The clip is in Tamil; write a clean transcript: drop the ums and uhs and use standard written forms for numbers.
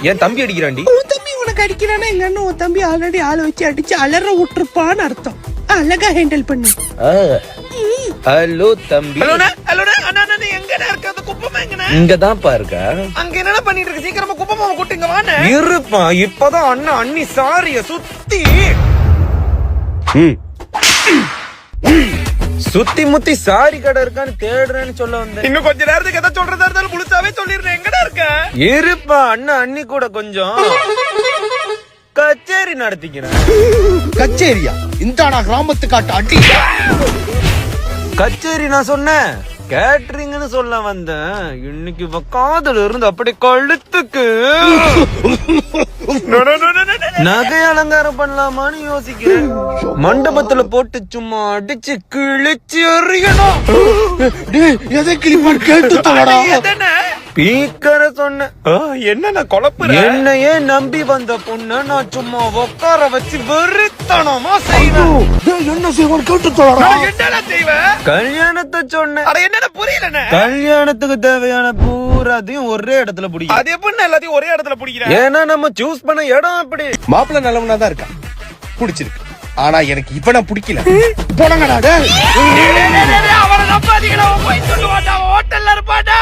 என் தம்பி அடிக்கிறாண்டி. உன் தம்பி உனக்கு அடிக்கிறானா இல்லன்னு உன் தம்பி ஆல்ரெடி ஆளை வச்சு அடிச்சு அலற விட்டுருப்பான்னு அர்த்தம். அழகா ஹேண்டில் பண்ணு. ஹலோ தம்பி. எங்கடா இருக்க அந்த குப்பமா? எங்கடா? இங்கதான் பாருங்க. அங்க என்னடா பண்ணிட்டு இருக்கு? சீக்கிரமா குப்பமாவை கூட்டிங்க வானே. இருப்பா, இப்பதான் அண்ணன் அண்ணி சாரிய சுத்தி சுத்தி முத்தி சாரி கடை இருக்கான்னு தேடுறேன்னு சொல்ல வந்தேன். இன்னும் கொஞ்ச நேரத்துக்கு எதை சொல்றதா இருந்தாலும் முழுசாவே சொல்லிடுறேன். எங்கடா இருக்க? இருப்பா, அண்ணன் அண்ணி கூட கொஞ்சம் கச்சேரி நடத்திக்கிறேன். கச்சேரியா? இந்தாடா கிராமத்து காட்டு அடி. கச்சேரி நான் சொன்னேன், கேட்டரிங்னு சொல்ல வந்தேன். இன்னைக்கு காதுல இருந்து அப்படி கழுத்துக்கு நகை அலங்காரம் பண்ணலாமான்னு யோசிக்கிறேன். மண்டபத்துல போட்டு சும்மா அடிச்சு கிழிச்சு எறியணும். எதை கிளிப்பான் கேட்டு தோடா. ஸ்பீக்கரை சொன்னேன். என்ன குழப்ப? என்னையே நம்பி வந்த பொண்ண நான் சும்மா உட்கார வச்சு வெறித்தனமா செய்வேன். என்ன செய்வான் கேட்டு தோடா. என்னடா செய்வ? கல்யாணத்தை சொன்னேன். என்னடா புரியல? கல்யாணத்துக்கு தேவையான பூராத்தையும் ஒரே இடத்துல பிடிக்கும். அது எப்படி எல்லாத்தையும் ஒரே இடத்துல பிடிக்கிறேன்? ஏன்னா நம்ம சூஸ் பண்ண இடம் அப்படி. மாப்பிள்ள நல்லவனா தான் இருக்கான், பிடிச்சிருக்கு. ஆனா எனக்கு இவனை பிடிக்கல. போனங்கடா. அவனை நம்பாதீங்கடா, போய் சொல்லுவாடா, ஹோட்டல்ல இருப்பாடா.